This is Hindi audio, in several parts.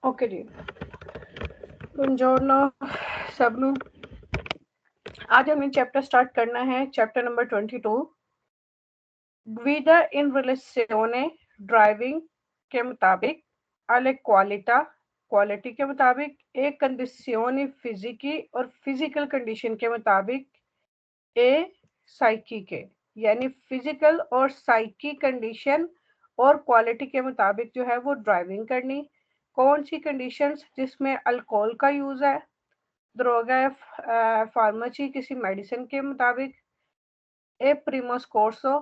ओके जी, buongiorno सबनू। आज हमने चैप्टर स्टार्ट करना है, chapter number 22, guida in relazione driving के मुताबिक, alle qualità क्वालिटी के मुताबिक, ए कंडीशनी फिजिकी और फिजिकल कंडीशन के मुताबिक, ए साइकी के यानी फिजिकल और साइकी कंडीशन और क्वालिटी के मुताबिक जो है वो ड्राइविंग करनी। कौन सी कंडीशंस? जिसमें अल्कोहल का यूज है, ड्रोगा या फार्मेसी किसी मेडिसिन के मुताबिक, ए प्रीमोस कोर्सो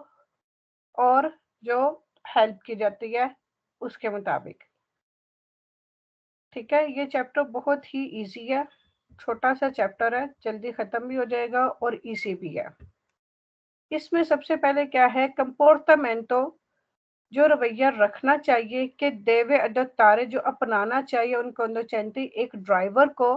और जो हेल्प की जाती है उसके मुताबिक। ठीक है, ये चैप्टर बहुत ही इजी है, छोटा सा चैप्टर है, जल्दी खत्म भी हो जाएगा और इजी भी है। इसमें सबसे पहले क्या है, कंपोर्टामेंटो, जो रवैया रखना चाहिए कि देवे अडोत्तारे, जो अपनाना चाहिए उन कंडोचेंटी एक ड्राइवर को,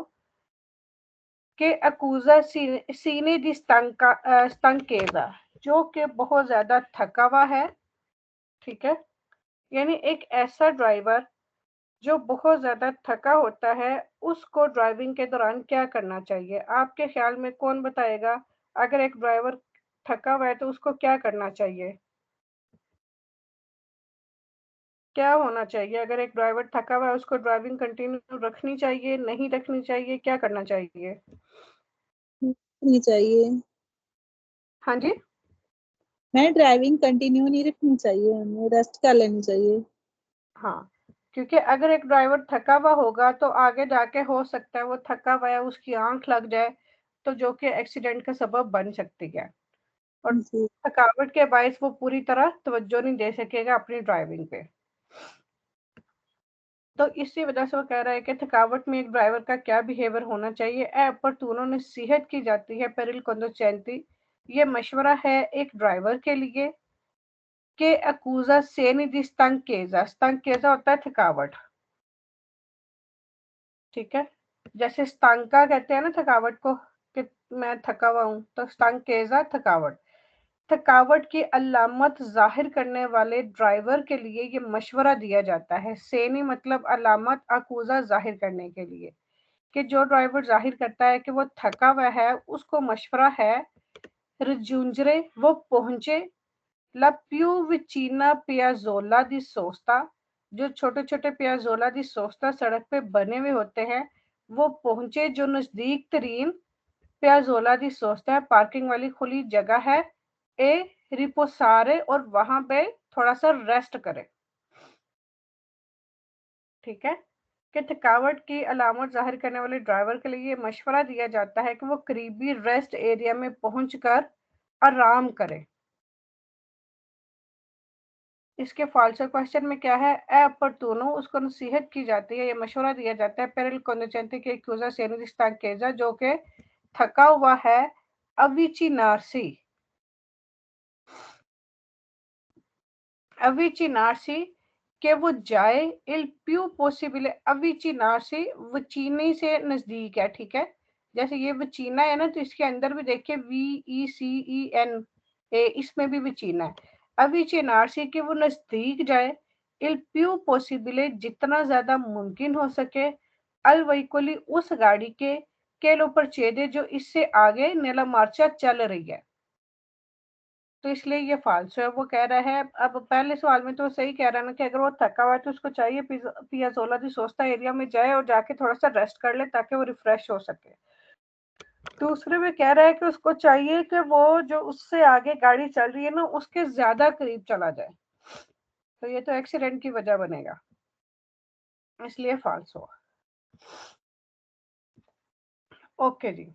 के अकूजा सीने दी stanchezza, जो कि बहुत ज्यादा थका हुआ है। ठीक है, यानी एक ऐसा ड्राइवर जो बहुत ज्यादा थका होता है, उसको ड्राइविंग के दौरान क्या करना चाहिए? आपके ख्याल में कौन बताएगा? अगर एक ड्राइवर थका हुआ है तो उसको क्या करना चाहिए? क्या होना चाहिए? अगर एक ड्राइवर थका हुआ है, उसको ड्राइविंग कंटिन्यू रखनी चाहिए, नहीं रखनी चाहिए, क्या करना चाहिए? नहीं चाहिए। हाँ जी, मैं ड्राइविंग कंटिन्यू नहीं रखनी चाहिए, हमें रेस्ट कर लेनी चाहिए। हाँ, क्योंकि अगर एक ड्राइवर थका हुआ होगा तो आगे जाके हो सकता है वो थका हुआ है, उसकी आंख लग जाए, तो जो कि एक्सीडेंट का सबब बन सकती है। और जी। थकावट के बायस वो पूरी तरह तवज्जो नहीं दे सकेगा अपनी ड्राइविंग पे। तो इसी वजह से वो कह रहा है कि थकावट में एक ड्राइवर का क्या बिहेवियर होना चाहिए। ए अपॉर्चुनो नसीहत की जाती है पेरिल कंडोचेंटी, ये मशवरा है एक ड्राइवर के लिए कि अकूजा सेनी दी stanchezza, stanchezza होता है थकावट। ठीक है, जैसे स्टांका कहते हैं ना थकावट को, कि मैं थका हुआ हूं, तो stanchezza थकावट। थकावट की अलामत जाहिर करने वाले ड्राइवर के लिए ये मशवरा दिया जाता है। सेनी मतलब अलामत, अकूजा जाहिर करने के लिए, कि जो ड्राइवर जाहिर करता है कि वो थका हुआ है, उसको मशवरा है रजूंजरे, वो पहुंचे ला पियू विचीना पियाजोला दी सोस्ता, जो छोटे छोटे पियाजोला दी सोस्ता सड़क पे बने हुए होते हैं, वो पहुंचे जो नजदीक तरीन पियाजोला दी सोस्ता है, पार्किंग वाली खुली जगह है, ए रिपोसारे, और वहां पे थोड़ा सा रेस्ट करे। ठीक है, कि थकावट की अलामत जाहिर करने वाले ड्राइवर के लिए मशवरा दिया जाता है कि वो करीबी रेस्ट एरिया में पहुंचकर आराम करे। इसके फालसा क्वेश्चन में क्या है, अपॉर्चुनो, उसको नसीहत की जाती है, ये मशवरा दिया जाता है पेरिल कंडोचेंटी के एक्यूजा सेनी stanchezza, जो कि थका हुआ है, अविचिनार्सी, अविचिनार्सी, के वो जाए इल प्यू पॉसिबल, अविचिनार्सी वचीनी से नजदीक है। ठीक है, जैसे ये वचीना है ना, तो इसके अंदर भी देखिए VECEN, इसमें भी वचीना है। अविचिनार्सी के वो नजदीक जाए, इल प्यू पॉसिबल, जितना ज्यादा मुमकिन हो सके, अल वहीकोली, उस गाड़ी के लो परचेदे, जो इससे आगे नेला मार्चा चल रही है। तो इसलिए ये फालतू है। वो कह रहा है, अब पहले सवाल में तो सही कह रहा है ना, कि अगर वो थका हुआ है तो उसको चाहिए पियाजोला दी सोस्ता एरिया में जाए और जाके थोड़ा सा रेस्ट कर ले ताकि वो रिफ्रेश हो सके। दूसरे में कह रहा है कि उसको चाहिए कि वो जो उससे आगे गाड़ी चल रही है ना, उसके ज्यादा करीब चला जाए, तो ये तो एक्सीडेंट की वजह बनेगा, इसलिए फालतू। ओके जी,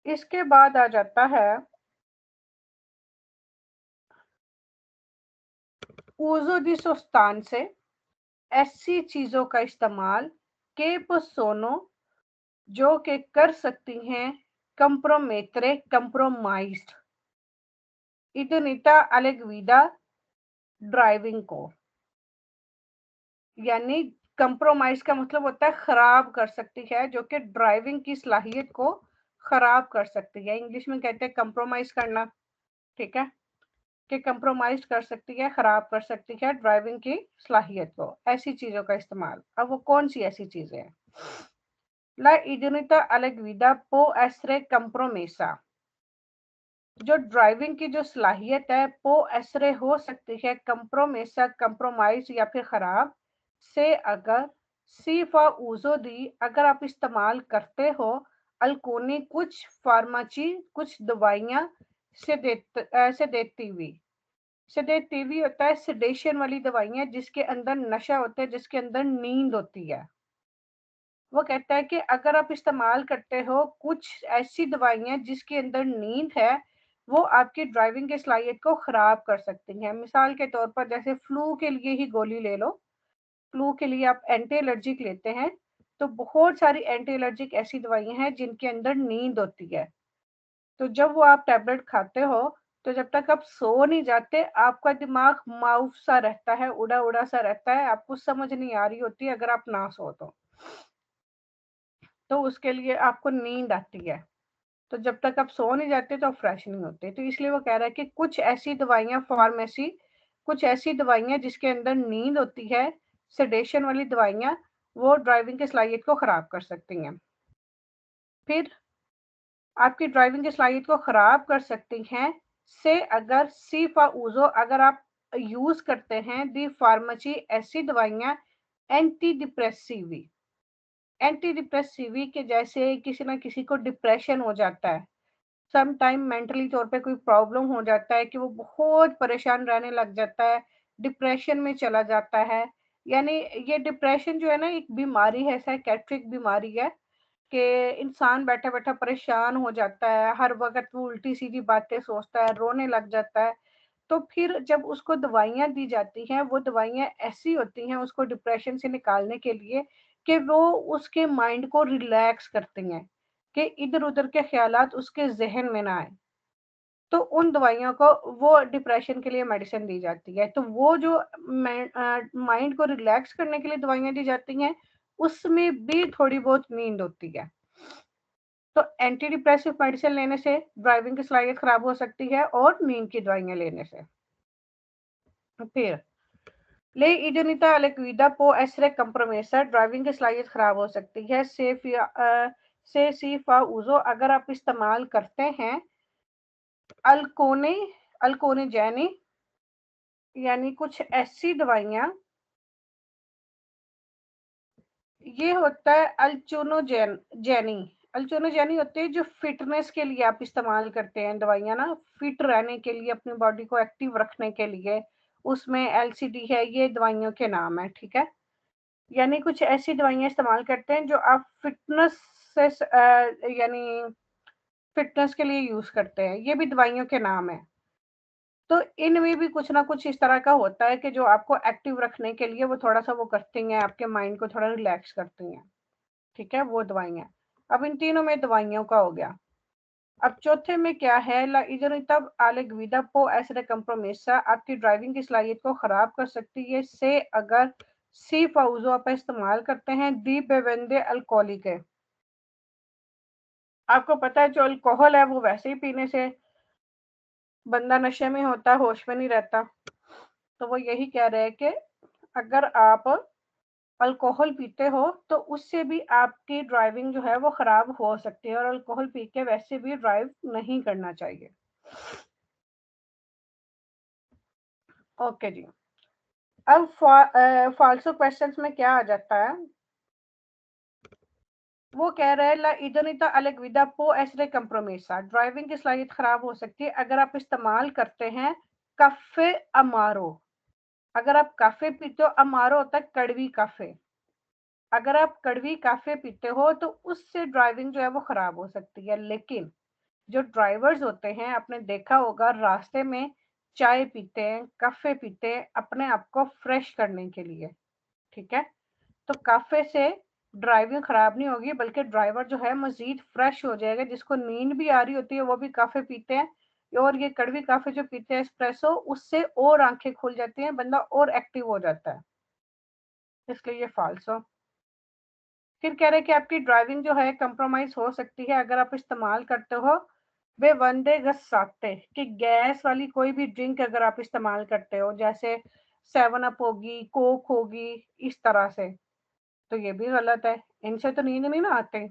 इसके बाद आ जाता है उजो दी सोस्तान से, ऐसी चीजों का इस्तेमाल के पोसोनो, जो कि कर सकती हैं कंप्रोमेत्रे, कंप्रोमाइज्ड, इतनीता अलगविदा, ड्राइविंग को, यानी कंप्रोमाइज का मतलब होता है खराब कर सकती है, जो कि ड्राइविंग की सलाहियत को खराब कर सकती है। इंग्लिश में कहते हैं कंप्रोमाइज करना। ठीक है, कि कंप्रोमाइज कर सकती है, खराब कर सकती है ड्राइविंग की सलाहियत को, ऐसी चीजों का इस्तेमाल। अब वो कौन सी ऐसी चीजें हैं? La idoneita alegvida po essere compromessa। जो ड्राइविंग की जो सलाहियत है वो असरे हो सकती है कंप्रोमेसा, कंप्रोमाइज या फिर खराब से, अगर सीफा उजो दी, अगर आप इस्तेमाल करते हो अल्कोनी, कुछ फार्माची, कुछ दवाइयाँ सेडेटिवी होता है सेडेशन वाली दवाइयाँ जिसके अंदर नशा होता है, जिसके अंदर नींद होती है। वो कहता है कि अगर आप इस्तेमाल करते हो कुछ ऐसी दवाइयाँ जिसके अंदर नींद है, वो आपकी ड्राइविंग की सलाहियत को खराब कर सकती हैं। मिसाल के तौर पर जैसे फ्लू के लिए ही गोली ले लो, फ्लू के लिए आप एंटी एलर्जिक लेते हैं, तो बहुत सारी एंटी एलर्जिक ऐसी दवाइयाँ हैं जिनके अंदर नींद होती है। तो जब वो आप टैबलेट खाते हो, तो जब तक आप सो नहीं जाते आपका दिमाग माउफ सा रहता है, उड़ा उड़ा सा रहता है, आपको समझ नहीं आ रही होती अगर आप ना सो तो उसके लिए आपको नींद आती है। तो जब तक आप सो नहीं जाते तो आप फ्रेश नहीं होते। तो इसलिए वो कह रहा है कि कुछ ऐसी दवाइयाँ फार्मेसी, कुछ ऐसी दवाइयाँ जिसके अंदर नींद होती है, सेडेशन वाली दवाइयाँ, वो ड्राइविंग की सलाहियत को खराब कर सकती हैं। फिर आपकी ड्राइविंग की सलाहियत को खराब कर सकती हैं से, अगर सीफा उजो, अगर आप यूज करते हैं दी फार्मेसी, ऐसी दवाइयाँ एंटी डिप्रेसिवी, एंटी डिप्रेसिवी के जैसे किसी ना किसी को डिप्रेशन हो जाता है, सम टाइम मेंटली तौर पे कोई प्रॉब्लम हो जाता है कि वो बहुत परेशान रहने लग जाता है, डिप्रेशन में चला जाता है। यानी ये डिप्रेशन जो है ना, एक बीमारी है, साइकेट्रिक बीमारी है कि इंसान बैठा बैठा परेशान हो जाता है, हर वक्त वो उल्टी सीधी बातें सोचता है, रोने लग जाता है। तो फिर जब उसको दवाइयाँ दी जाती हैं, वो दवाइयाँ ऐसी होती हैं उसको डिप्रेशन से निकालने के लिए कि वो उसके माइंड को रिलैक्स करती हैं, कि इधर-उधर के ख़्यालात उसके ज़हन में ना आए। तो उन दवाइयों को, वो डिप्रेशन के लिए मेडिसिन दी जाती है। तो वो जो माइंड को रिलैक्स करने के लिए दवाइयाँ दी जाती हैं, उसमें भी थोड़ी बहुत नींद होती है। तो एंटी डिप्रेसिव मेडिसिन लेने से ड्राइविंग की सलाहियत खराब हो सकती है और नींद की दवाइयाँ लेने से। फिर ले इडोनिटा लिक्विडा पो एसरे कंप्रोमेसा, ड्राइविंग की सलाहियत खराब हो सकती है से सीफा उजो, अगर आप इस्तेमाल करते हैं अल्कोने, अल्कोने जैनी, यानी कुछ ऐसी दवाइयाँ, ये होता है अल्चोनोजेनी, अल्चोनोजेनी होते हैं जो फिटनेस के लिए आप इस्तेमाल करते हैं दवाइयाँ ना, फिट रहने के लिए, अपनी बॉडी को एक्टिव रखने के लिए, उसमें एलसीडी है, ये दवाइयों के नाम है, ठीक है। यानी कुछ ऐसी दवाइयाँ इस्तेमाल करते हैं जो आप फिटनेस से यानी फिटनेस के लिए यूज करते हैं, ये भी दवाइयों के नाम है। तो इनमें भी कुछ ना कुछ इस तरह का होता है कि जो आपको एक्टिव रखने के लिए वो थोड़ा सा वो करती हैं, आपके माइंड को थोड़ा रिलैक्स करती हैं, ठीक है, वो दवाइयाँ। अब इन तीनों में दवाइयों का हो गया। अब चौथे में क्या है, ला इजोनितब आलेग्विदा पो एसरे कंप्रोमेसा, आपकी ड्राइविंग की सलाहियत को खराब कर सकती है से, अगर सी फाउजो आप इस्तेमाल करते हैं दी बेवेंदे अल्कोहलिक है। आपको पता है जो अल्कोहल है वो वैसे ही पीने से बंदा नशे में होता है, होश में नहीं रहता। तो वो यही कह रहे हैं कि अगर आप अल्कोहल पीते हो तो उससे भी आपकी ड्राइविंग जो है वो खराब हो सकती है, और अल्कोहल पी के वैसे भी ड्राइव नहीं करना चाहिए। ओके जी। अब फाल्सो क्वेश्चंस में क्या आ जाता है, वो कह रहा है ला इडोनिता अलेग्विदा पो एसरे कंप्रोमेसा, ड्राइविंग की सलाहियत खराब हो सकती है अगर आप इस्तेमाल करते हैं कफे अमारो। अगर आप काफे पीते हो, अमारो होता है कड़वी काफे, अगर आप कड़वी काफे पीते हो तो उससे ड्राइविंग जो है वो खराब हो सकती है। लेकिन जो ड्राइवर्स होते हैं, आपने देखा होगा रास्ते में चाय पीते हैं, काफे पीते हैं अपने आप को फ्रेश करने के लिए, ठीक है। तो काफे से ड्राइविंग खराब नहीं होगी, बल्कि ड्राइवर जो है मजीद फ्रेश हो जाएगा। जिसको नींद भी आ रही होती है वो भी काफे पीते हैं, और ये कड़वी काफे जो पीते हैं एस्प्रेसो, उससे और आंखें खुल जाती हैं, बंदा और एक्टिव हो जाता है, इसलिए ये फाल्सो। फिर कह रहे हैं कि आपकी ड्राइविंग जो है कंप्रोमाइज हो सकती है अगर आप इस्तेमाल करते हो वे वंदे गस्साते कि गैस वाली कोई भी ड्रिंक अगर आप इस्तेमाल करते हो, जैसे 7 अप होगी, कोक होगी, इस तरह से, तो ये भी गलत है, इनसे तो नींद नहीं ना आती।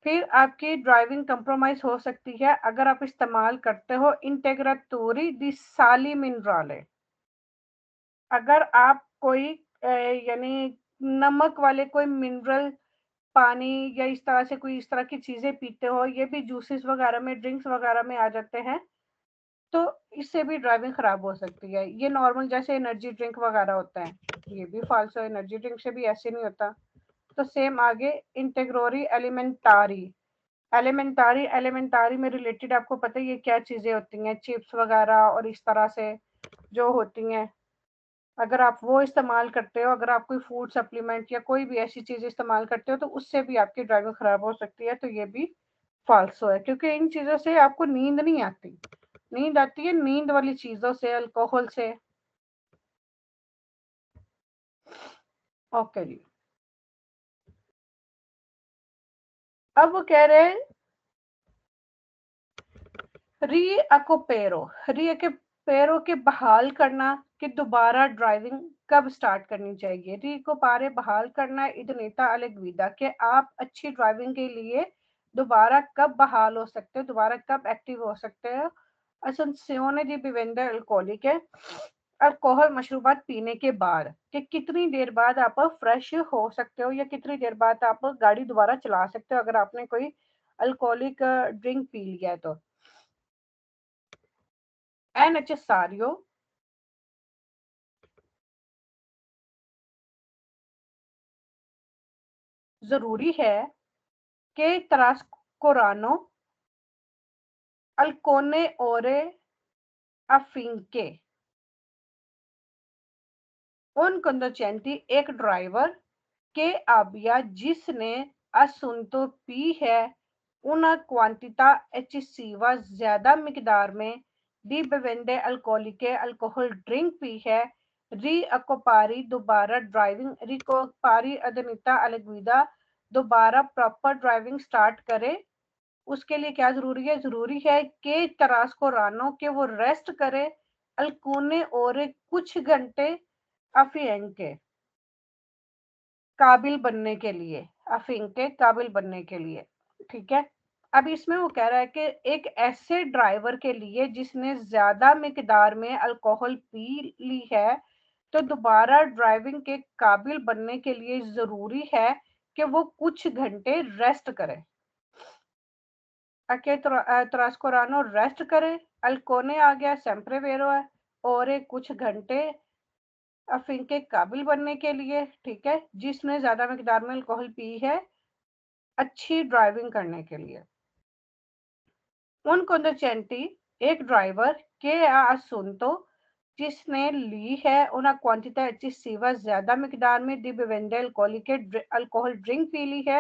फिर आपकी ड्राइविंग कंप्रोमाइज हो सकती है अगर आप इस्तेमाल करते हो इंटेग्रातोरी दी साली मिनराले। अगर आप कोई यानी नमक वाले कोई मिनरल पानी या इस तरह से कोई इस तरह की चीजें पीते हो, ये भी जूसेस वगैरह में, ड्रिंक्स वगैरह में आ जाते हैं, तो इससे भी ड्राइविंग खराब हो सकती है। ये नॉर्मल जैसे एनर्जी ड्रिंक वगैरह होता है, ये भी फाल्सो, एनर्जी ड्रिंक से भी ऐसे नहीं होता। तो सेम आगे इंटेग्रोरी एलिमेंटारी। एलिमेंटारी एलिमेंटारी में रिलेटेड आपको पता ही है क्या चीजें होती हैं, चिप्स वगैरह और इस तरह से जो होती हैं। अगर आप वो इस्तेमाल करते हो, अगर आप कोई फूड सप्लीमेंट या कोई भी ऐसी चीज इस्तेमाल करते हो, तो उससे भी आपकी ड्राइविंग खराब हो सकती है। तो ये भी फाल्सो है, क्योंकि इन चीजों से आपको नींद नहीं आती। नींद आती है नींद वाली चीजों से, अल्कोहल से। ओके जी। अब वो कह रहे हैं री अकोपेरो, री अकोपेरो के बहाल करना कि दोबारा ड्राइविंग कब स्टार्ट करनी चाहिए। री को पारे बहाल करना इदनेता अलगविदा कि आप अच्छी ड्राइविंग के लिए दोबारा कब बहाल हो सकते हो, दोबारा कब एक्टिव हो सकते हो। असंसियोने दी बिवेंडर अल्कोहलिक है, अल्कोहल मशरूबात पीने के बाद, कि कितनी देर बाद आप फ्रेश हो सकते हो या कितनी देर बाद आप गाड़ी दोबारा चला सकते हो अगर आपने कोई अल्कोहलिक ड्रिंक पी लिया है तो। è necessario जरूरी है कि trascorrano alcune ore affinché un conducente एक ड्राइवर के अब या जिसने असुनतो पी है una quantità eccessiva ज्यादा मिकदार में दी बेवेंडे अल्कोहलिके अल्कोहल ड्रिंक पी है, री अकोपारी दोबारा ड्राइविंग, रिकोपारी अदनिता अलगविदा दोबारा प्रॉपर ड्राइविंग स्टार्ट करे। उसके लिए क्या जरूरी है? जरूरी है कि तरास को रानो के वो रेस्ट करे, अल्कोने और कुछ घंटे अफियंग के काबिल बनने के लिए, अफीम के काबिल बनने के लिए। ठीक है। अब इसमें वो कह रहा है कि एक ऐसे ड्राइवर के लिए जिसने ज्यादा मिकदार में अल्कोहल पी ली है, तो दोबारा ड्राइविंग के काबिल बनने के लिए जरूरी है कि वो कुछ घंटे रेस्ट करे। अके त्रास्कोरानो रेस्ट करे, अल्कोने आ गया, सेम्प्रेवेरो है, और कुछ घंटे अफीम के काबिल बनने के लिए। ठीक है, जिसने ज्यादा मिकदार में अल्कोहल पी है अच्छी ड्राइविंग करने के लिए। उन conducenti एक ड्राइवर के assunto जिसने ली है una quantità eccessiva ज्यादा मिकदार में di bevande alcoliche alcohol drink पी ली है,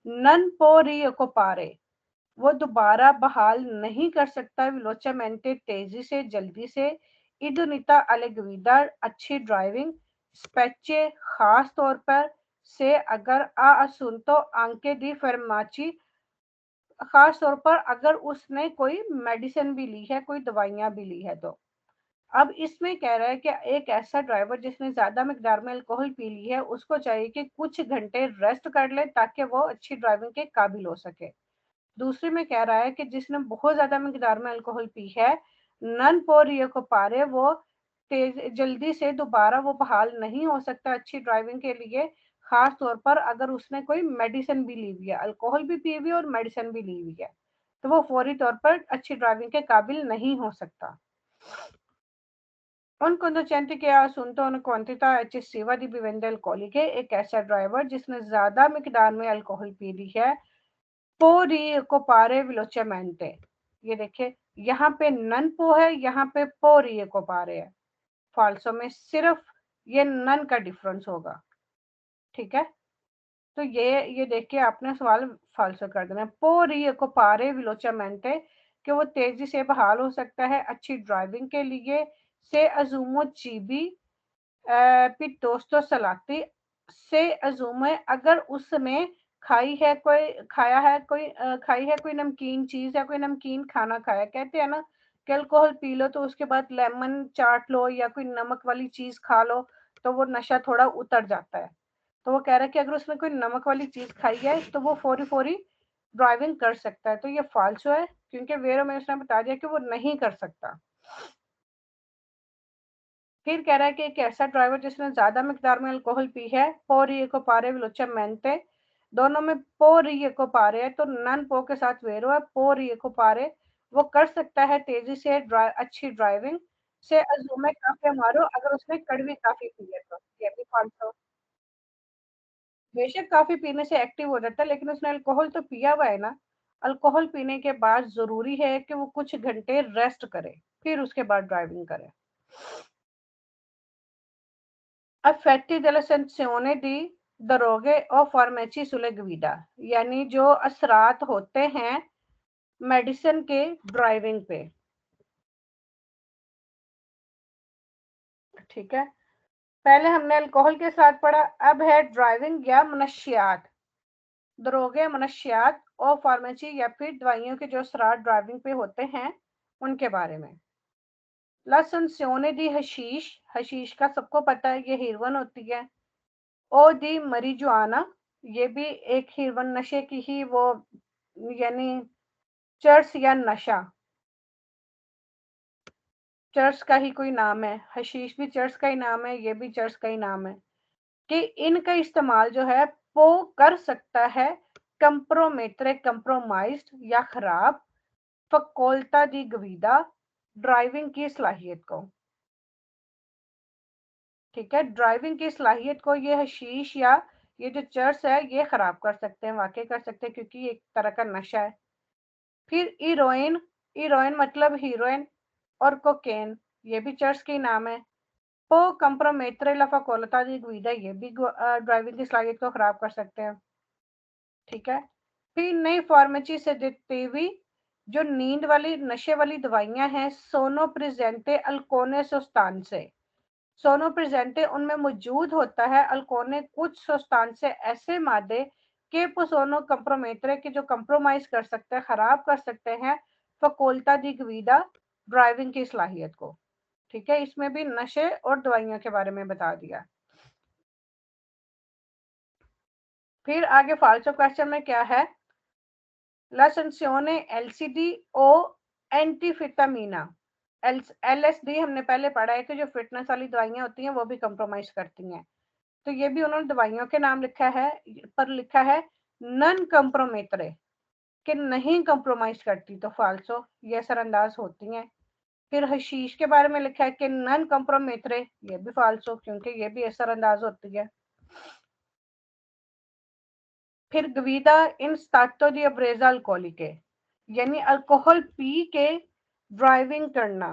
non può ricoprire वो दोबारा बहाल नहीं कर सकता वेलोcemente तेजी से, जल्दी से, इदुनिता अलगविदा अच्छी ड्राइविंग, स्पेचे खास तौर पर से अगर आ assunto anche di farmaci खास तौर पर अगर उसने कोई मेडिसिन भी ली है, कोई दवाइयां भी ली है तो। अब इसमें कह रहा है कि एक ऐसा ड्राइवर जिसने ज्यादा मिकदार में अल्कोहल पी ली है, उसको चाहिए कि कुछ घंटे रेस्ट कर ले ताकि वो अच्छी ड्राइविंग के काबिल हो सके। दूसरे में कह रहा है कि जिसने बहुत ज्यादा मिकदार में अल्कोहल पी है, नन पोरियो को पारे वो तेज जल्दी से दोबारा वो बहाल नहीं हो सकता अच्छी ड्राइविंग के लिए, खास तौर पर अगर उसने कोई मेडिसिन भी ली हुई है, अल्कोहल भी पी हुई है और मेडिसिन भी ली हुई है, तो वो फौरी तौर पर अच्छी ड्राइविंग के काबिल नहीं हो सकता। उन conducenti che ha assunto una quantità eccessiva di bevande alcoliche एक ऐसा ड्राइवर जिसने ज्यादा मिकदार में अल्कोहल पी ली है, पोरी को पारे विलोचेमेंटे। ये देखिए यहाँ पे नन पो है, यहाँ पे पोरी को पारे है। फाल्सो में सिर्फ ये नन का डिफरेंस होगा। ठीक है, तो ये देखिए आपने सवाल फाल्सो कर देना। पोरी को पारे विलोचेमेंटे कि वो तेजी से बहाल हो सकता है अच्छी ड्राइविंग के लिए, से अजूमो चीबी पिटोस्तो सलाती, से अजूमे अगर उसमें खाई है कोई, खाया है कोई, खाई है कोई नमकीन चीज या कोई नमकीन खाना खाया, कहते हैं ना कि अल्कोहल पी लो तो उसके बाद लेमन चाट लो या कोई नमक वाली चीज खा लो तो वो नशा थोड़ा उतर जाता है। तो वो कह रहा है कि अगर उसने कोई नमक वाली चीज खाई है तो वो फौरी फौरी ड्राइविंग कर सकता है। तो ये फालसो है, क्योंकि वेरो में उसने बता दिया कि वो नहीं कर सकता। फिर कह रहा है कि एक ऐसा ड्राइवर जिसने ज्यादा मिकदार में अल्कोहल पी है, पो रिएको पारे वेलोचिमेंटे, दोनों में पो रिएको पारे है तो नन पो के साथ वेरो है, पो रिएको पारे, वो कर सकता है तेजी से अच्छी ड्राइविंग से अजूमे काफी मारो, अगर उसने कड़वी काफी पी है तो। ये भी 500। बेशक काफी पीने से एक्टिव हो जाता है, लेकिन उसने अल्कोहल तो पिया हुआ है ना। अल्कोहल पीने के बाद जरूरी है कि वो कुछ घंटे रेस्ट करे, फिर उसके बाद ड्राइविंग करे। Effetti della sanzione di दरोगे और फार्मेसी सुले गवीडा, यानी जो असरात होते हैं मेडिसिन के ड्राइविंग पे। ठीक है, पहले हमने अल्कोहल के साथ पढ़ा, अब है ड्राइविंग या मनशियात। दरोगे, मनशियात और फार्मेसी या फिर दवाइयों के जो असरात ड्राइविंग पे होते हैं उनके बारे में। ला संसियोने दी हशीश, हशीश का सबको पता है ये हेरोइन होती है। ओ दी मरीजुआना, ये भी एक हेरोइन नशे की ही वो, यानी चर्च या नशा, चर्च का ही कोई नाम है। हशीश भी चर्च का ही नाम है, ये भी चर्च का ही नाम है। कि इनका इस्तेमाल जो है वो कर सकता है कंप्रोमेट्रे, कंप्रोमाइज्ड या खराब, फकोल्ता दी गवीदा, ड्राइविंग की सलाहियत को। ठीक है, ड्राइविंग की सलाहियत को ये हशीश या ये जो चर्च है ये खराब कर सकते हैं, वाकई कर सकते हैं, क्योंकि एक तरह का नशा है। फिर हीरोइन, हीरोइन मतलब हीरोइन, और कोकेन, ये भी चर्च के नाम है। पो कंप्रोमेट्रे ला facoltà di guida, ये भी ड्राइविंग की सलाहियत को खराब कर सकते हैं। ठीक है, फिर नई फार्मेसी से देती हुई जो नींद वाली नशे वाली दवाइयां हैं, सोनो प्रेजेंटे अल्कोने सुस्तान से, सोनो प्रेजेंटे उनमें मौजूद होता है अल्कोने कुछ सुस्तान से ऐसे मादे के सोनो कंप्रोमेट्रे के जो कंप्रोमाइज कर सकते हैं, खराब कर सकते हैं फकोल्ता दी गवीदा, ड्राइविंग की सलाहियत को। ठीक है, इसमें भी नशे और दवाइयों के बारे में बता दिया। फिर आगे फालतू क्वेश्चन में क्या है, ला संसियोने एलसीडी ओ एंटीफिटामीना, एलएसडी हमने पहले पढ़ा है कि जो फिटनेस वाली दवाइयां होती हैं वो भी कंप्रोमाइज करती हैं। तो ये भी उन्होंने दवाइयों के नाम लिखा है, पर लिखा है नन कंप्रोमेटरे, कि नहीं कंप्रोमाइज करती, तो फाल्सो, ये असरअंदाज होती हैं। फिर हशीश के बारे में लिखा है कि नन कंप्रोमेटरे, ये भी फाल्सो, क्योंकि ये भी असरअंदाज होती है। फिर गवीदा इन स्टाटो दी अब्रेजा अल्कोहलिके, यानी अल्कोहल पी के ड्राइविंग करना,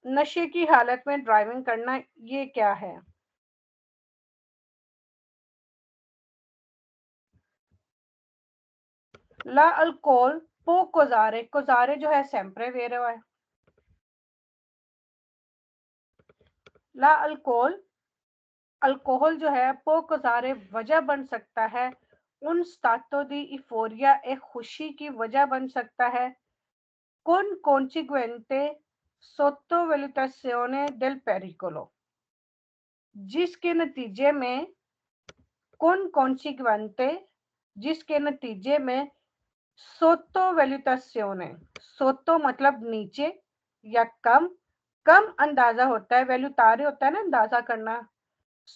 नशे की हालत में ड्राइविंग करना, ये क्या है। ला अल्कोहल पो कोजारे, कोजारे जो है सेम्प्रे वेरो है। ला अल्कोहल, अल्कोहल जो है पो कोजारे वजह बन सकता है, उन स्टाटो दी इफोरिया, एक खुशी की वजह बन सकता है, con conseguente sottovalutazione del pericolo, जिसके नतीजे में, con conseguente, जिसके नतीजे में, sottovalutazione, sotto मतलब नीचे या कम, कम अंदाजा होता है, वैल्यूतारे होता है ना अंदाजा करना,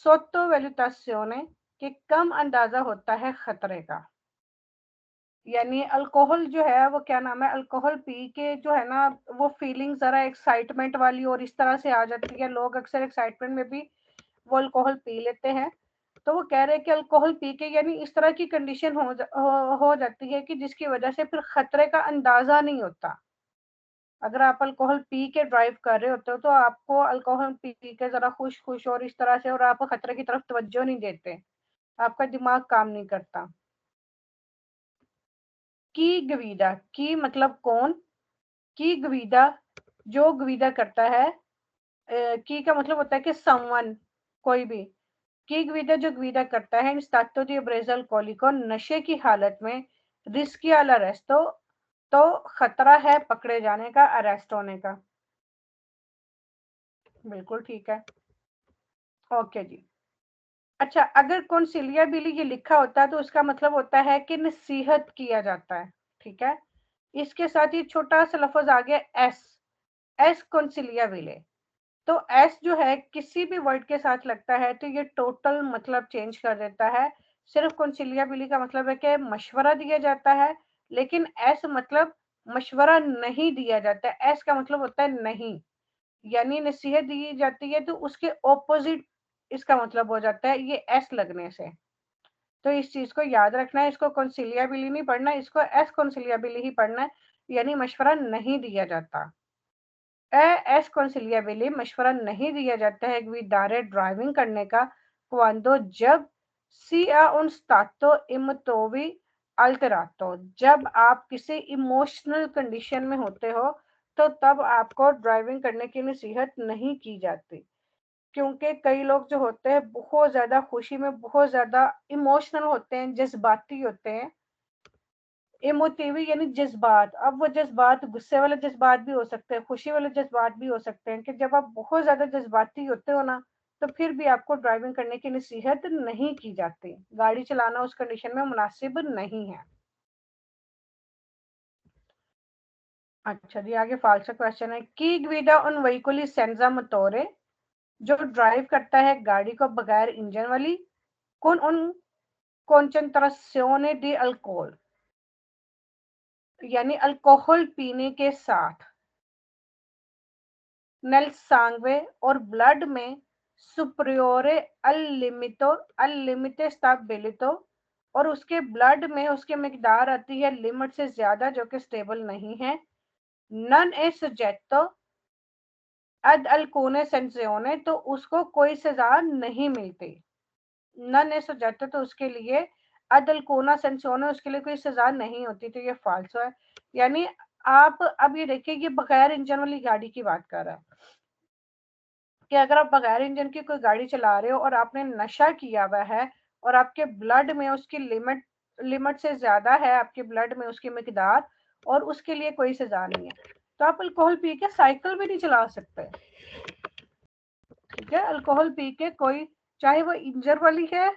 sottovalutazione कि कम अंदाजा होता है खतरे का। यानी अल्कोहल जो है वो क्या नाम है, अल्कोहल पी के जो है ना वो फीलिंग जरा एक्साइटमेंट वाली और इस तरह से आ जाती है, लोग अक्सर एक्साइटमेंट में भी वो अल्कोहल पी लेते हैं। तो वो कह रहे हैं कि अल्कोहल पी के यानी इस तरह की कंडीशन हो जाती है कि जिसकी वजह से फिर खतरे का अंदाजा नहीं होता। अगर आप अल्कोहल पी के ड्राइव कर रहे होते हो तो आपको अल्कोहल पी के जरा खुश खुश और इस तरह से, और आप खतरे की तरफ तवज्जो नहीं देते, आपका दिमाग काम नहीं करता। की गवीदा, की मतलब कौन, की गवीदा जो गवीदा करता है, की का मतलब होता है कि समवन, कोई भी, कि ग्वीदा जो ग्वीदा करता है इन stato di abbraccio alcolico नशे की हालत में रिस्की अरेस्टो तो खतरा है पकड़े जाने का, अरेस्ट होने का। बिल्कुल ठीक है। ओके जी। अच्छा, अगर कॉन्सिलियाबिली ये लिखा होता है तो उसका मतलब होता है कि नसीहत किया जाता है, ठीक है। इसके साथ ही छोटा सा लफ्ज आ गया एस, एस कॉन्सिलियाबिले। तो एस जो है किसी भी वर्ड के साथ लगता है तो ये टोटल मतलब चेंज कर देता है। सिर्फ कॉन्सिलियाबिली का मतलब है कि मशवरा दिया जाता है, लेकिन एस मतलब मशवरा नहीं दिया जाता है। एस का मतलब होता है नहीं, यानी नसीहत दी जाती है तो उसके ऑपोजिट इसका मतलब हो जाता है ये एस लगने से। तो इस चीज को याद रखना है, इसको कॉन्सिलियाबिली नहीं पढ़ना, इसको एस कॉन्सिलियाबिली ही पढ़ना है, यानी मशवरा नहीं दिया जाता। एस कॉन्सिलियाबिली मशवरा नहीं दिया जाता है ग्विदारे ड्राइविंग करने का क्वांडो जब सी आ उन स्टातो इमतोवी अल्टरातो, जब आप किसी इमोशनल कंडीशन में होते हो तो तब आपको ड्राइविंग करने की नसीहत नहीं की जाती। क्योंकि कई लोग जो होते हैं बहुत ज्यादा खुशी में बहुत ज्यादा इमोशनल होते हैं, जज्बाती होते हैं। इमोटिवी यानी जज्बात। अब वो जज्बात गुस्से वाले जज्बात भी हो सकते हैं, खुशी वाले जज्बात भी हो सकते हैं, कि जब आप बहुत ज्यादा जज्बाती होते हो ना तो फिर भी आपको ड्राइविंग करने की नसीहत नहीं की जाती। गाड़ी चलाना उस कंडीशन में मुनासिब नहीं है। अच्छा जी, आगे फालसा क्वेश्चन है कि ग्विडा उन व्हीकली सेंजा मोटोरे, जो ड्राइव करता है गाड़ी को बगैर इंजन वाली, कौन उन concentrazione di alcol, यानी अल्कोहल पीने के साथ, नल सांगवे और ब्लड में सुप्रियोरे अल लिमिटे स्टेबिलितो, और उसके ब्लड में उसकी मिकदार आती है लिमिट से ज्यादा जो कि स्टेबल नहीं है। नन ए सजेक्टो अद अल्कोने सेंसियोने, तो उसको कोई सजा नहीं मिलती। नन ए सजेक्टो तो उसके लिए, अद अल्कोना सेंसियोने उसके लिए कोई सजा नहीं होती, तो ये फाल्सो है। यानी आप अब ये देखिए, ये बगैर इंजन वाली गाड़ी की बात कर रहा है कि अगर आप बगैर इंजन की कोई गाड़ी चला रहे हो और आपने नशा किया हुआ है और आपके ब्लड में उसकी लिमिट लिमिट से ज्यादा है, आपके ब्लड में उसकी मिकदार, और उसके लिए कोई सजा नहीं है, तो आप अल्कोहल पी के साइकिल भी नहीं चला सकते। ठीक है, अल्कोहल पी के कोई, चाहे वो इंजन वाली है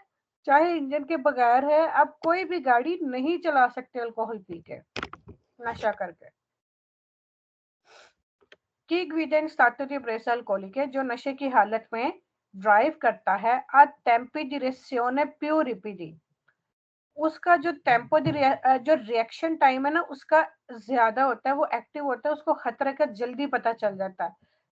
चाहे इंजन के बगैर है, आप कोई भी गाड़ी नहीं चला सकते अल्कोहल पी के, नशा करके। कि ग्वीडेन स्टाटरी ब्रेसल कोलिके, जो नशे की हालत में ड्राइव करता है, आ टेम्पी डिरेसियोने पियो रिपीडी, उसका जो टेम्पो जो रिएक्शन टाइम है ना उसका ज्यादा होता है, वो एक्टिव होता है, उसको खतरे का जल्दी पता चल जाता है।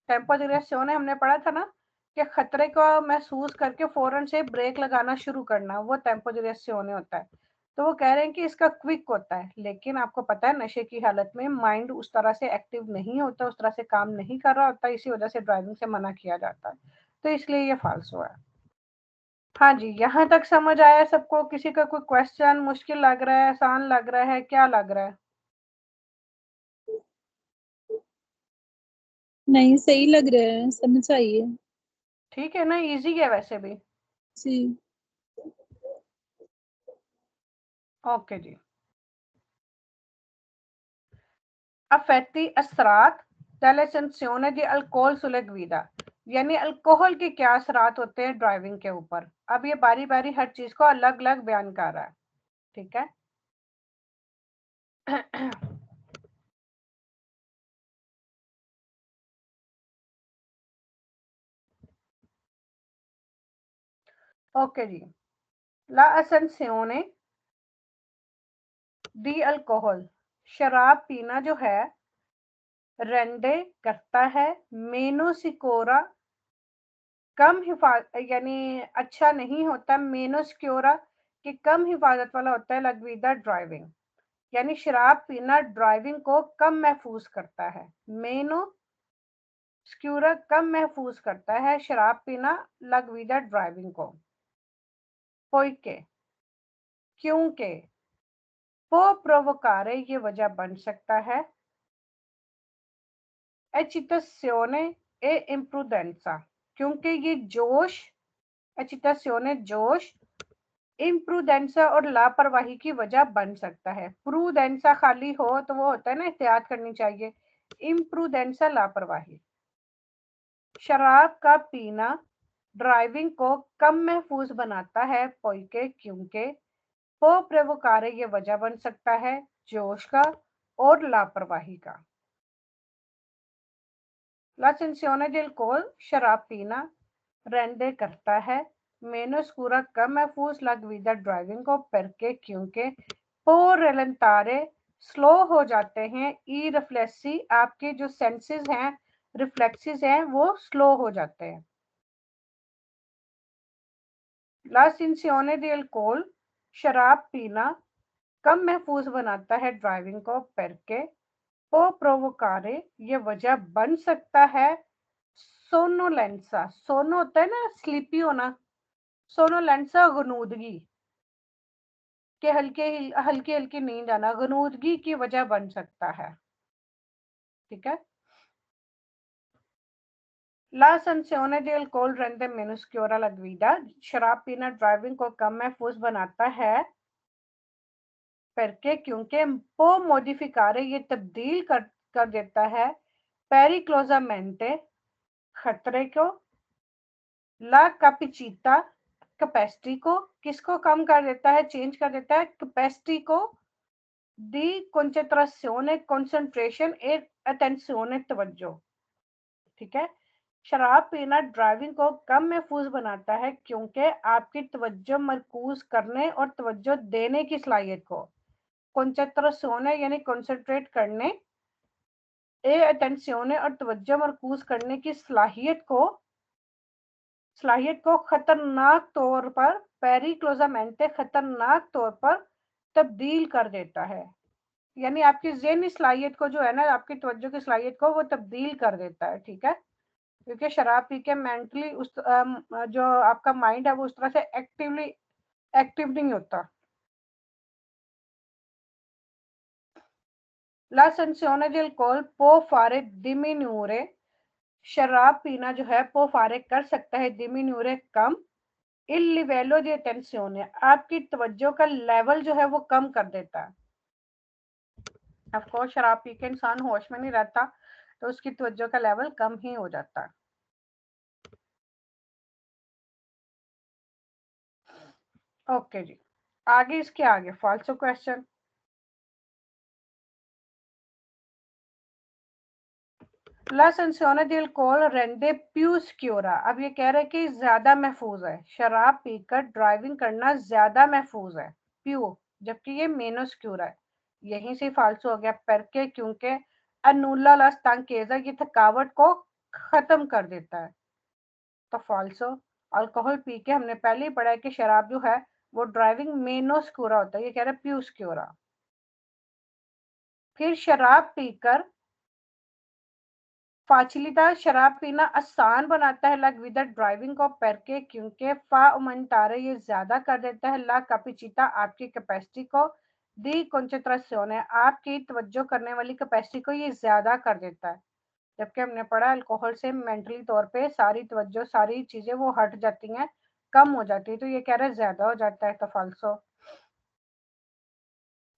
टेम्पो डिरेसियोने हमने पढ़ा था ना कि खतरे को महसूस करके फौरन से ब्रेक लगाना शुरू करना, वो टेम्पो डिरेसियोने होता है। तो वो कह रहे हैं कि इसका क्विक होता है, लेकिन आपको पता है नशे की हालत में माइंड उस तरह से एक्टिव नहीं होता, उस तरह से काम नहीं कर रहा होता, इसी वजह से ड्राइविंग से मना किया जाता है। तो इसलिए ये फालसू है। हाँ जी, यहाँ तक समझ आया सबको? किसी का कोई क्वेश्चन मुश्किल लग रहा है, आसान लग रहा है, क्या लग रहा है? नहीं, सही लग रहा है, समझ आई है। ठीक है ना, इजी है वैसे भी। जी। ओके जी। अफेक्टी असरात delle sanzioni di alcol sulle guida, यानी अल्कोहल के क्या असरात होते हैं ड्राइविंग के ऊपर। अब ये बारी बारी हर चीज को अलग अलग बयान कर रहा है, ठीक है। ओके जी। ला असेंसियोने दी अल्कोहल, शराब पीना जो है, रेंडे करता है, मेनो सिकोरा कम हिफाजत, यानी अच्छा नहीं होता, मेनो सिक्योरा कि कम हिफाजत वाला होता है, लगवीदा ड्राइविंग, यानी शराब पीना ड्राइविंग को कम महफूज करता है। मेनो सिक्योरा कम महफूज करता है शराब पीना लगवीदा ड्राइविंग को। पोइके क्योंकि, पो प्रोवोकारे ये वजह बन सकता है, एचितासियोने ए इम्प्रूडेंसा क्योंकि ये जोश एचिटासियोने जोश, इम्प्रूडेंसा और लापरवाही की वजह बन सकता है। प्रूडेंसा खाली हो तो वो होता है ना एहतियात करनी चाहिए, इम्प्रूडेंसा लापरवाही। शराब का पीना ड्राइविंग को कम महफूज बनाता है पोइके क्योंकि पो प्रेवोकारे ये वजह बन सकता है जोश का और लापरवाही का। ला सेंसियोने del alcohol शराब पीना रेंडे करता है menos cura कम महफूज la guida ड्राइविंग को perché क्योंकि por ralentare स्लो हो जाते हैं, ई रिफ्लेक्सी आपके जो सेंसेस हैं रिफ्लेक्सेस हैं वो स्लो हो जाते हैं। ला सेंसियोने del alcohol शराब पीना कम महफूज बनाता है ड्राइविंग को perché पो प्रोवोकारे ये वजह बन सकता है सोनोलेंसा, सोनो होता है ना स्लीपी होना, सोनोलेंसा गनूदगी के हल्के हल्की हल्की नींद आना गनूदगी की वजह बन सकता है। ठीक है। ला संसियोने del alcohol rende menos cura la guida शराब पीना ड्राइविंग को कम महफूज बनाता है करके क्योंकि पो मोडिफिकारे ये तब्दील कर देता है पेरिक्लोजामेंटे खतरे को, ला कैपेचिटा कैपेसिटी को किसको कम कर देता है, चेंज कर देता है कैपेसिटी को, दी कंसंट्रेशने कंसंट्रेशन ए अटेंशियोने तवज्जो। ठीक है। शराब पीना ड्राइविंग को कम महफूज बनाता है क्योंकि आपकी तवज्जो मरकूज करने और तवज्जो देने की सलाहियत को, कंसंट्रेशने यानी कंसंट्रेट करने, ए अटेंशियोने और तवज्जो मरकूज करने की सलाहियत को खतरनाक तौर पर पेरिक्लोजामेंटे खतरनाक तौर पर तब्दील कर देता है। यानी आपकी ज़हनी सलाहियत को जो है ना, आपकी तवज्जो की सलाहियत को वो तब्दील कर देता है। ठीक है। क्योंकि शराब पी के मेंटली उस जो आपका माइंड है वो उस तरह से एक्टिव नहीं होता। ला सेंसियोने del alcohol può fare diminuire शराब पीना जो है पो फारे कर सकता है diminuire कम il livello di attenzione आपकी तवज्जो का लेवल जो है वो कम कर देता है। ऑफ कोर्स शराब पी के इंसान होश में नहीं रहता तो उसकी तवज्जो का लेवल कम ही हो जाता है। ओके जी, आगे इसके आगे फाल्सो क्वेश्चन। ला सेंसियोने del alcohol rende più sicura अब ये कह रहे हैं कि ज्यादा महफूज है, शराब पीकर ड्राइविंग करना ज्यादा महफूज है प्यू, जबकि ये मेनो सिक्योर है। यहीं से फाल्सो हो गया परके क्योंकि अनुला ला स्टांकेजा की थकावट को खत्म कर देता है। तो फाल्सो, अल्कोहल पी के हमने पहले ही पढ़ा है कि शराब जो है वो ड्राइविंग मेनो सिक्योरा होता है, ये कह रहे हैं प्यू सिक्योरा। फिर शराब पीकर फाचिलिटा शराब पीना आसान बनाता है लग विद ड्राइविंग को परके क्योंकि फा उमंटारे ये ज्यादा कर देता है ला कैपेचिटा आपकी कैपेसिटी को, दी कंसंट्रेशने आपकी तवज्जो करने वाली कैपेसिटी को ये ज्यादा कर देता है। जबकि हमने पढ़ा अल्कोहल से मेंटली तौर पे सारी तवज्जो सारी चीजें वो हट जाती हैं, कम हो जाती है, तो ये कह रहे हैं ज्यादा हो जाता है तो फाल्सो।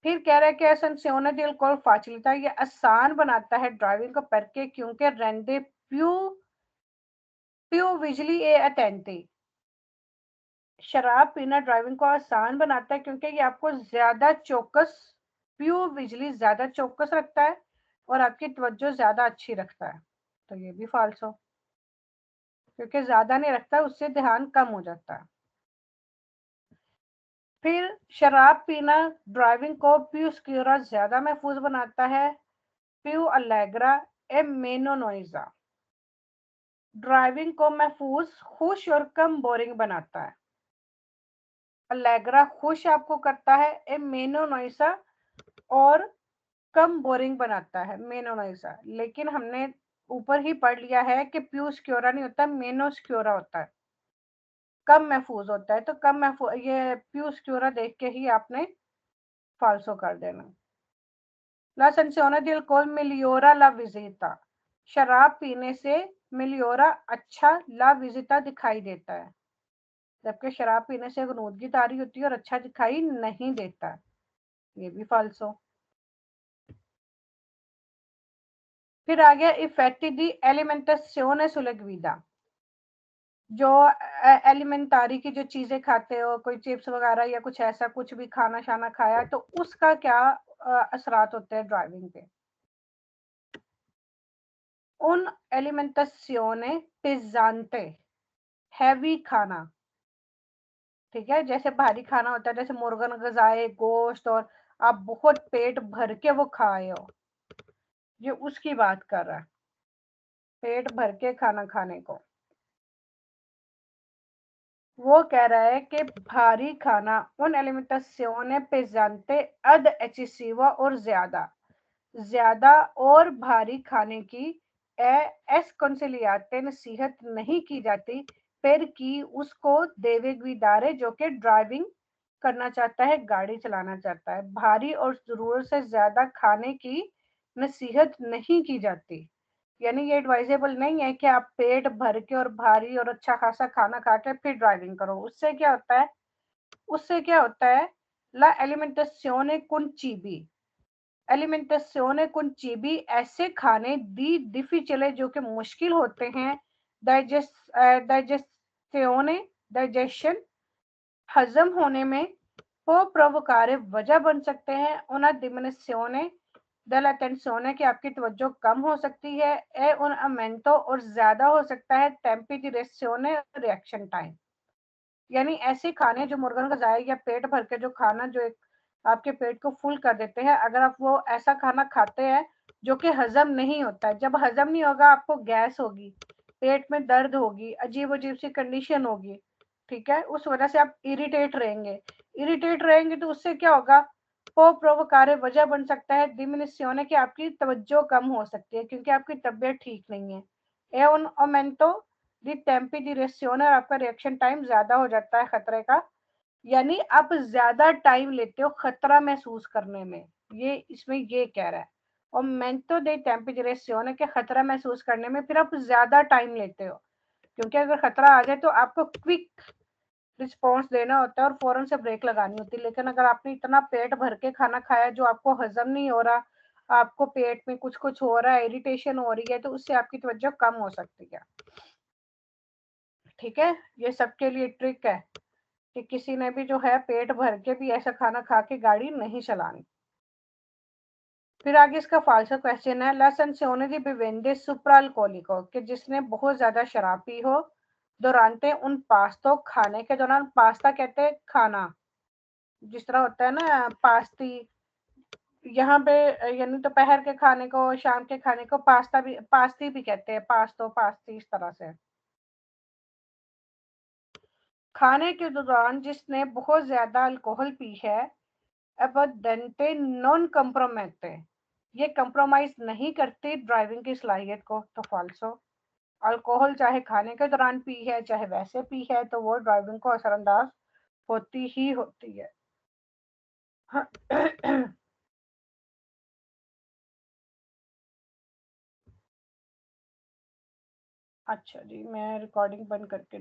फिर कह रहा है कि एसेंसियोने del alcohol facilita ये आसान बनाता है ड्राइविंग को परके क्योंकि रेंडे प्यू प्यू विजली ए अटेंटी शराब पीना ड्राइविंग को आसान बनाता है क्योंकि ये आपको ज्यादा चौकस प्यू बिजली ज्यादा चौकस रखता है और आपकी तवज्जो ज्यादा अच्छी रखता है। तो ये भी फाल्स हो क्योंकि ज्यादा नहीं रखता उससे ध्यान कम हो जाता है। फिर शराब पीना ड्राइविंग को प्यू स्क्यूरा ज्यादा महफूज बनाता है, प्यू अलेग्रा ए मेनो नोइजा ड्राइविंग को महफूज खुश और कम बोरिंग बनाता है। अलेग्रा खुश आपको करता है, ए मेनो नोइसा और कम बोरिंग बनाता है मेनो नोइसा। लेकिन हमने ऊपर ही पढ़ लिया है कि प्यू स्क्योरा नहीं होता, मेनो स्क्योरा होता है, कम महफूज होता है। तो कम महफूज ये प्यू स्क्योरा देख के ही आपने फाल्सो कर देना। ला सेंसियोने del alcohol मिलियोरा ला विजिता शराब पीने से मिलियोरा अच्छा ला विजिता दिखाई देता है। जबकि शराब पीने से गनूदगी तारी होती है और अच्छा दिखाई नहीं देता। ये भी फाल्सो। फिर आ गया इफेक्ट दी एलिमेंटाzione sulla guida। जो एलिमेंटारी की जो चीजें खाते हो, कोई चिप्स वगैरह या कुछ ऐसा कुछ भी खाना शाना खाया, तो उसका क्या असरात होते हैं ड्राइविंग पे। उन एलिमेंटाzione pesante, हैवी खाना, ठीक है, जैसे भारी खाना होता है, जैसे मुर्गन गजाए गोश्त, और आप बहुत पेट भर के वो खाए हो, ये उसकी बात कर रहा है, पेट भर के खाना खाने को। वो कह रहा है कि भारी खाना उन एलिमेंटाzione pesante ad eccessiva और ज्यादा और भारी खाने की एस नसीहत नहीं की जाती, फिर की उसको देवे गुइदारे जो कि ड्राइविंग करना चाहता है, गाड़ी चलाना चाहता है, भारी और जरूरत से ज्यादा खाने की नसीहत नहीं की जाती। यानी ये एडवाइजेबल नहीं है कि आप पेट भर के और भारी और अच्छा खासा खाना खा के फिर ड्राइविंग करो। उससे क्या होता है ला एलिमेंटाzione con cibi, ऐसे खाने दी difficile जो कि मुश्किल होते हैं, डाइजेस्टियोने डाइजेशन हजम होने में, può provocare वजह बन सकते हैं, una diminuzione dell'attenzione कि आपकी तवज्जो कम हो सकती है, e un aumento और ज्यादा हो सकता है tempi di reazione reaction time. यानी ऐसे खाने जो मुर्गन गजाए या पेट भर के जो खाना जो एक आपके पेट को फुल कर देते हैं, अगर आप वो ऐसा खाना खाते हैं जो कि हजम नहीं होता है, जब हजम नहीं होगा आपको गैस होगी, पेट में दर्द होगी, अजीब अजीब सी कंडीशन होगी, ठीक है, उस वजह से आप इरिटेट रहेंगे तो उससे क्या होगा, वो प्रोवोकारे वजह बन सकता है डिमिनिशियोने की आपकी तवज्जो कम हो सकती है क्योंकि आपकी तबीयत ठीक नहीं है, ए उन ओमेंटो दी टेम्पी दी रेस्योन, और आपका रिएक्शन टाइम ज्यादा हो जाता है खतरे का, यानी आप ज्यादा टाइम लेते हो खतरा महसूस करने में, ये इसमें ये कह रहा है। और मेंटो दे टेम्परेचर के खतरा महसूस करने में फिर आप ज्यादा टाइम लेते हो, क्योंकि अगर खतरा आ जाए तो आपको क्विक रिस्पॉन्स देना होता है और फौरन से ब्रेक लगानी होती है, लेकिन अगर आपने इतना पेट भर के खाना खाया जो आपको हजम नहीं हो रहा, आपको पेट में कुछ कुछ हो रहा है, इरिटेशन हो रही है, तो उससे आपकी तवज्जो कम हो सकती है। ठीक है, ये सबके लिए ट्रिक है कि किसी ने भी जो है पेट भर के भी ऐसा खाना खा के गाड़ी नहीं चलानी। फिर आगे इसका फालसा क्वेश्चन है, ला sanzione di bevande supraalcolico, कि जिसने बहुत ज्यादा शराब पी हो दुरानते उन पास्तो, खाने के दौरान, पास्ता कहते हैं खाना, जिस तरह होता है ना पास्ती, यहाँ पे यानी दोपहर के खाने को, शाम के खाने को पास्ती भी कहते हैं, पास्तो पास्ती, इस तरह से। खाने के दौरान जिसने बहुत ज्यादा अल्कोहल पी है, एबडेंटे नॉन कंप्रोमेटे, ये कंप्रोमाइज नहीं करती ड्राइविंग की सलाहियत को, तो फाल्सो। अल्कोहल चाहे खाने के दौरान पी है चाहे वैसे पी है, तो वो ड्राइविंग को असरअंदाज होती ही होती है। अच्छा जी, मैं रिकॉर्डिंग बंद करके